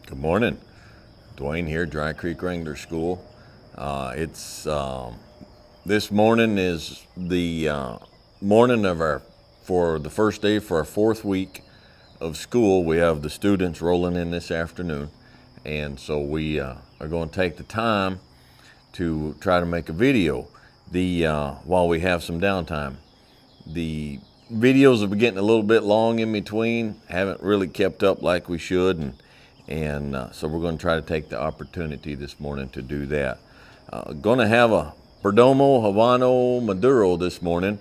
Good morning. Dwayne here, Dry Creek Wrangler School. It's This morning is the morning of for the first day for our fourth week of school. We have the students rolling in this afternoon, and so we are going to take the time to try to make a video. While we have some downtime, the videos have been getting a little bit long in between. Haven't really kept up like we should, and so we're going to try to take the opportunity this morning to do that. Going to have a Perdomo Habano Maduro this morning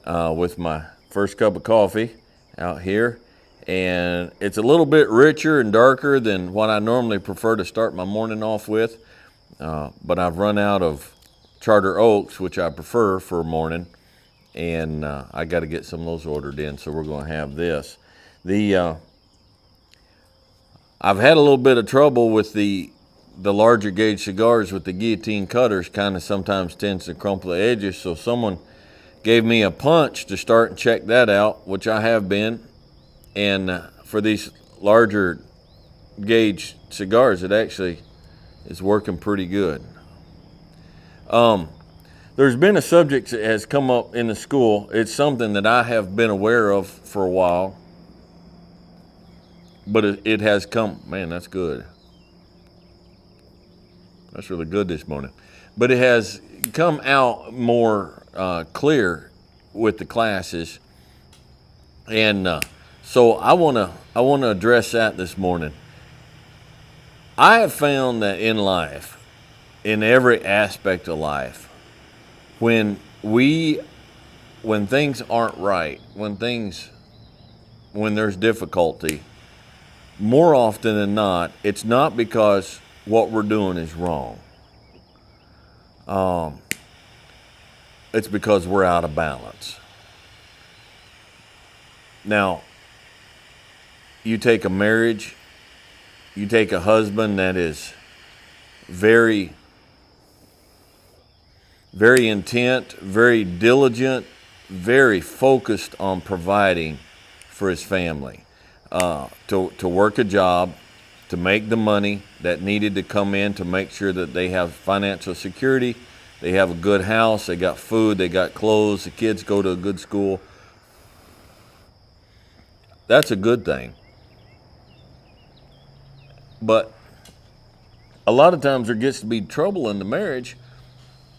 with my first cup of coffee out here. And it's a little bit richer and darker than what I normally prefer to start my morning off with. But I've run out of Charter Oaks, which I prefer for morning. And I got to get some of those ordered in, so we're going to have this. I've had a little bit of trouble with the larger gauge cigars with the guillotine cutters. Kind of sometimes tends to crumple the edges, so someone gave me a punch to start and check that out, which I have been. And for these larger gauge cigars, it actually is working pretty good. There's been a subject that has come up in the school. It's something that I have been aware of for a while, but it has come. Man, that's good. That's really good this morning. But it has come out more clear with the classes, and so I want to address that this morning. I have found that in life, in every aspect of life, when things aren't right, when there's difficulty, more often than not, it's not because what we're doing is wrong. It's because we're out of balance. Now, you take a marriage, you take a husband that is very, very intent, very diligent, very focused on providing for his family, to work a job, to make the money that needed to come in to make sure that they have financial security, they have a good house, they got food, they got clothes, the kids go to a good school. That's a good thing. But a lot of times there gets to be trouble in the marriage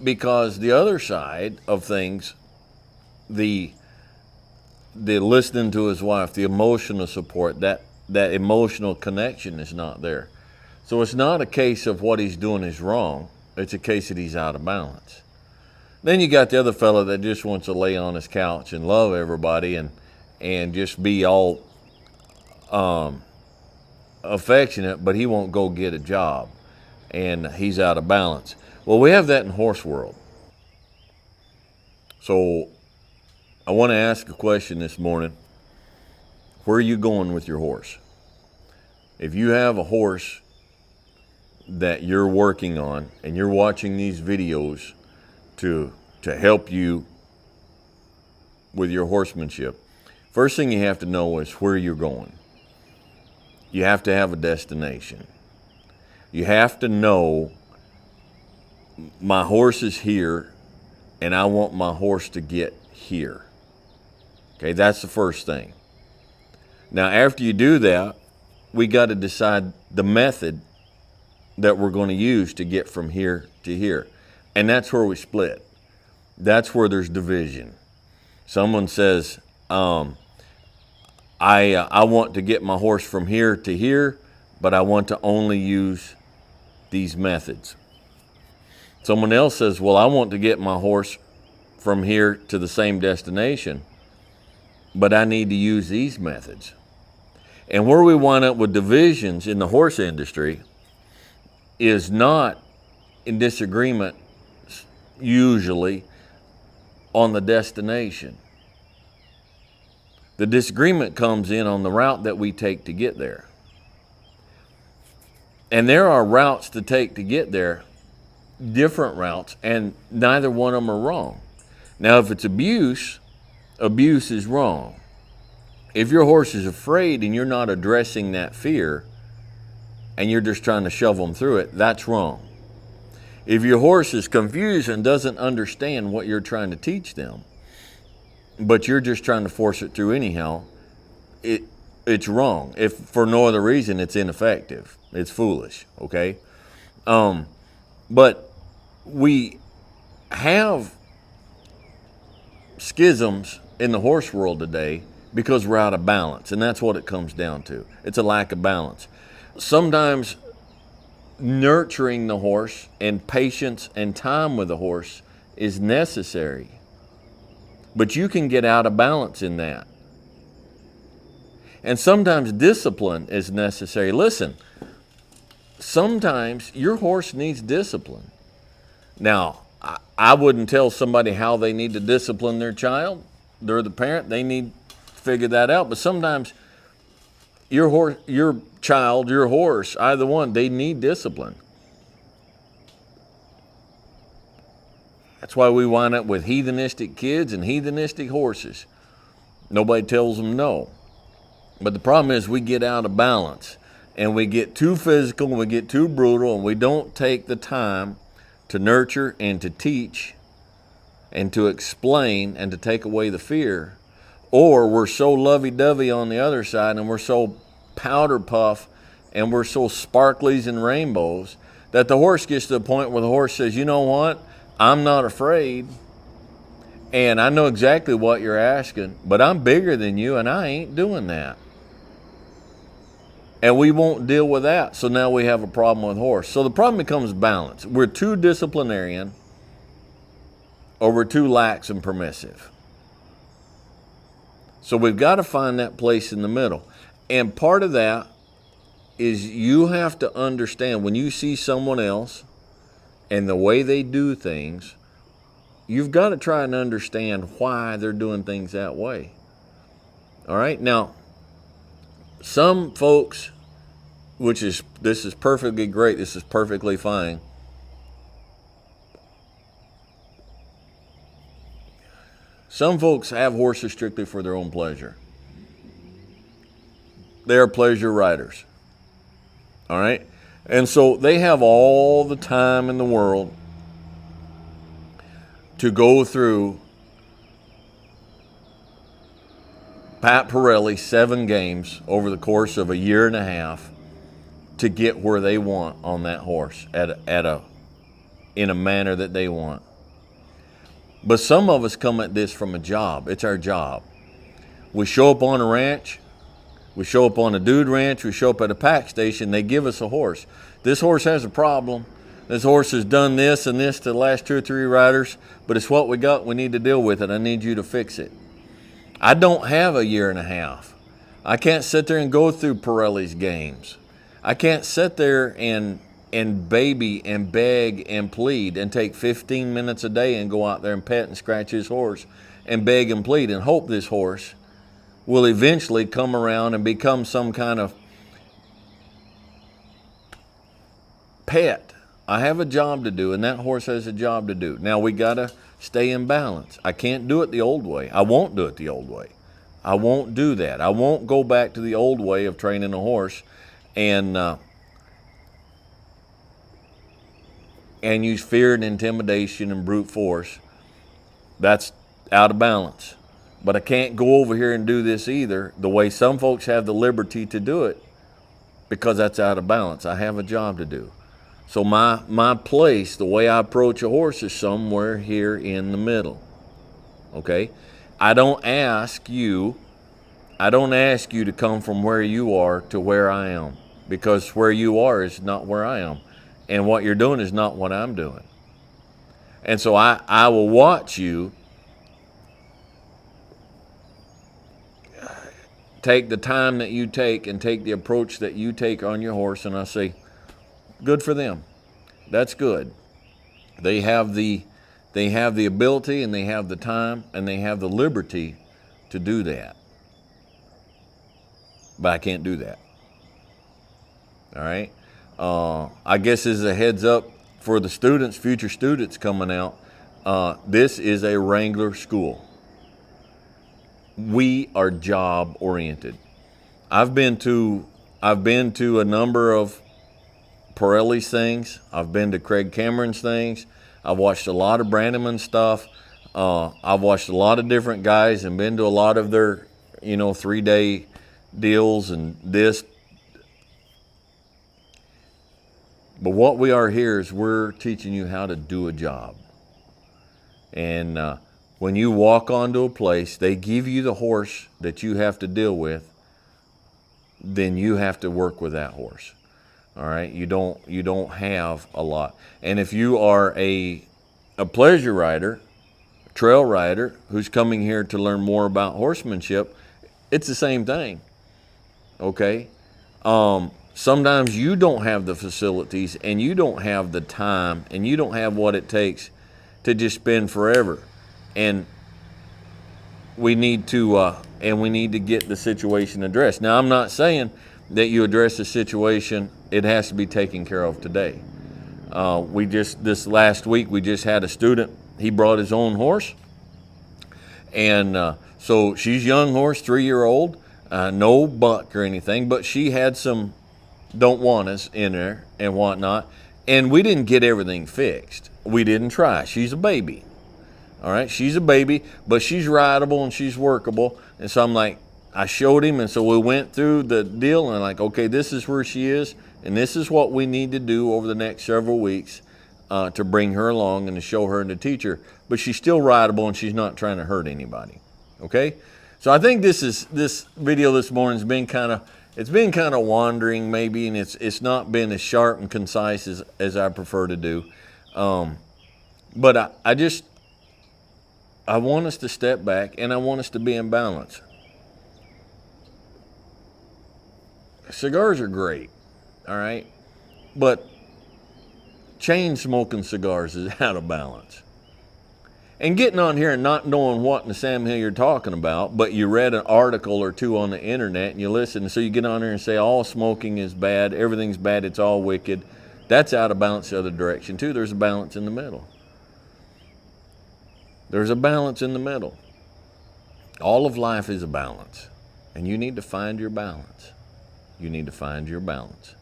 because the other side of things, the listening to his wife, the emotional support, that emotional connection is not there. So it's not a case of what he's doing is wrong. It's a case that he's out of balance. Then you got the other fella that just wants to lay on his couch and love everybody and just be all affectionate, but he won't go get a job, and he's out of balance. Well, we have that in horse world. So I want to ask a question this morning. Where are you going with your horse? If you have a horse that you're working on and you're watching these videos to help you with your horsemanship, first thing you have to know is where you're going. You have to have a destination. You have to know, my horse is here and I want my horse to get here. Okay, that's the first thing. Now, after you do that, we got to decide the method that we're going to use to get from here to here. And that's where we split. That's where there's division. Someone says, I want to get my horse from here to here, but I want to only use these methods. Someone else says, well, I want to get my horse from here to the same destination, but I need to use these methods. And where we wind up with divisions in the horse industry is not in disagreement usually on the destination. The disagreement comes in on the route that we take to get there. And there are routes to take to get there, different routes, and neither one of them are wrong. Now, if it's abuse is wrong. If your horse is afraid and you're not addressing that fear, and you're just trying to shove them through it, that's wrong. If your horse is confused and doesn't understand what you're trying to teach them, but you're just trying to force it through anyhow, it's wrong. If for no other reason, it's ineffective. It's foolish, okay? But we have schisms in the horse world today because we're out of balance, and that's what it comes down to. It's a lack of balance. Sometimes nurturing the horse and patience and time with the horse is necessary, but you can get out of balance in that. And sometimes discipline is necessary. Listen, sometimes your horse needs discipline. Now, I wouldn't tell somebody how they need to discipline their child. They're the parent. They need to figure that out. But sometimes your child, your horse, either one, they need discipline. That's why we wind up with heathenistic kids and heathenistic horses. Nobody tells them no. But the problem is we get out of balance and we get too physical and we get too brutal and we don't take the time to nurture and to teach and to explain and to take away the fear. Or we're so lovey-dovey on the other side and we're so powder puff and we're so sparklies and rainbows that the horse gets to the point where the horse says, you know what, I'm not afraid and I know exactly what you're asking, but I'm bigger than you and I ain't doing that. And we won't deal with that. So now we have a problem with horse. So the problem becomes balance. We're too disciplinarian or we're too lax and permissive. So we've got to find that place in the middle. And part of that is you have to understand when you see someone else and the way they do things, you've got to try and understand why they're doing things that way. All right? Now, some folks, this is perfectly great, this is perfectly fine. Some folks have horses strictly for their own pleasure. They are pleasure riders. All right? And so they have all the time in the world to go through Pat Pirelli 7 games over the course of a year and a half to get where they want on that horse in a manner that they want. But some of us come at this from a job. It's our job. We show up on a ranch. We show up on a dude ranch. We show up at a pack station. They give us a horse. This horse has a problem. This horse has done this and this to the last 2 or 3 riders, but it's what we got. We need to deal with it. I need you to fix it. I don't have a year and a half. I can't sit there and go through Pirelli's games. I can't sit there and baby and beg and plead and take 15 minutes a day and go out there and pet and scratch his horse and beg and plead and hope this horse will eventually come around and become some kind of pet. I have a job to do, and that horse has a job to do. Now, we got to stay in balance. I can't do it the old way. I won't do it the old way. I won't do that. I won't go back to the old way of training a horse and use fear and intimidation and brute force. That's out of balance. But I can't go over here and do this either the way some folks have the liberty to do it, because that's out of balance. I have a job to do. So my place, the way I approach a horse, is somewhere here in the middle. Okay? I don't ask you to come from where you are to where I am, because where you are is not where I am. And what you're doing is not what I'm doing. And so I will watch you take the time that you take and take the approach that you take on your horse, and I say, good for them. That's good. They have the ability and they have the time and they have the liberty to do that. But I can't do that. All right? I guess as a heads up for the students, future students coming out, this is a Wrangler school. We are job oriented. I've been to a number of Pirelli's things. I've been to Craig Cameron's things. I've watched a lot of Brannaman's stuff. I've watched a lot of different guys and been to a lot of their, 3-day deals and this. But what we are here is we're teaching you how to do a job. And when you walk onto a place, they give you the horse that you have to deal with. Then you have to work with that horse. All right, you don't have a lot. And if you are a pleasure rider, trail rider who's coming here to learn more about horsemanship, it's the same thing. Okay, sometimes you don't have the facilities and you don't have the time and you don't have what it takes to just spend forever. And we need to get the situation addressed. Now, I'm not saying that you address the situation, it has to be taken care of today. This last week, we just had a student, he brought his own horse. And so she's young horse, 3-year-old, no buck or anything, but she had some don't want us in there and whatnot. And we didn't get everything fixed. We didn't try. She's a baby. All right, she's a baby, but she's rideable and she's workable. And so I'm like, I showed him, and so we went through the deal, and like, okay, this is where she is, and this is what we need to do over the next several weeks to bring her along and to show her and to teach her. But she's still rideable, and she's not trying to hurt anybody. Okay, so I think this video this morning's been kind of wandering maybe, and it's not been as sharp and concise as I prefer to do. But I want us to step back, and I want us to be in balance. Cigars are great, all right? But chain smoking cigars is out of balance. And getting on here and not knowing what in the Sam Hill you're talking about, but you read an article or two on the internet and you listen, and so you get on there and say all smoking is bad, everything's bad, it's all wicked. That's out of balance the other direction too. There's a balance in the middle. There's a balance in the middle. All of life is a balance, and you need to find your balance. You need to find your balance.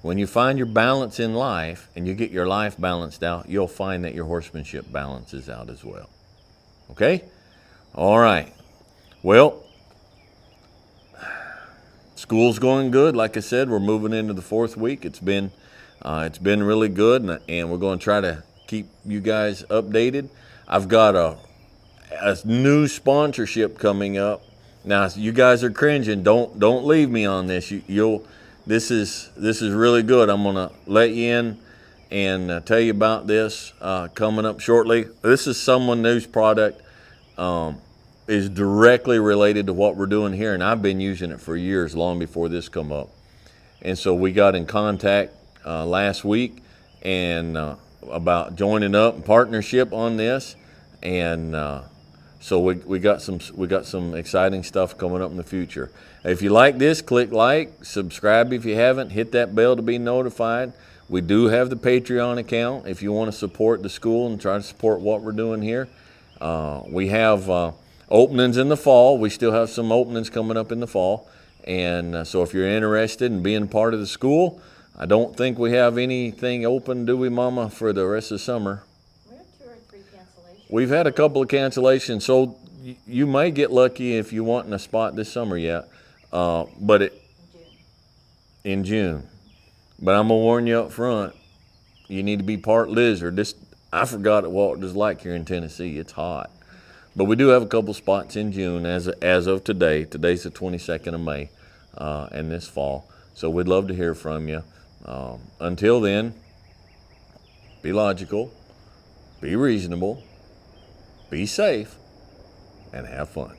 When you find your balance in life and you get your life balanced out, you'll find that your horsemanship balances out as well. Okay? All right. Well, school's going good. Like I said, we're moving into the 4th week. It's been really good, and we're going to try to keep you guys updated. I've got a new sponsorship coming up. Now, you guys are cringing. Don't leave me on this. This is really good. I'm gonna let you in and tell you about this coming up shortly. This is someone whose product is directly related to what we're doing here, and I've been using it for years, long before this come up. And so we got in contact last week and about joining up in partnership on this, and so we got some exciting stuff coming up in the future. If you like this, click like, subscribe if you haven't, hit that bell to be notified. We do have the Patreon account if you want to support the school and try to support what we're doing here. We have openings in the fall. We still have some openings coming up in the fall, and so if you're interested in being part of the school, I don't think we have anything open, do we, Mama, for the rest of the summer? We have 2 or 3 cancellations. We've had a couple of cancellations, so you may get lucky if you want in a spot this summer yet. But in June. But I'm gonna warn you up front, you need to be part lizard. I forgot what it was like here in Tennessee. It's hot. But we do have a couple spots in June as of today. Today's the 22nd of May, and this fall. So we'd love to hear from you. Until then, be logical, be reasonable, be safe, and have fun.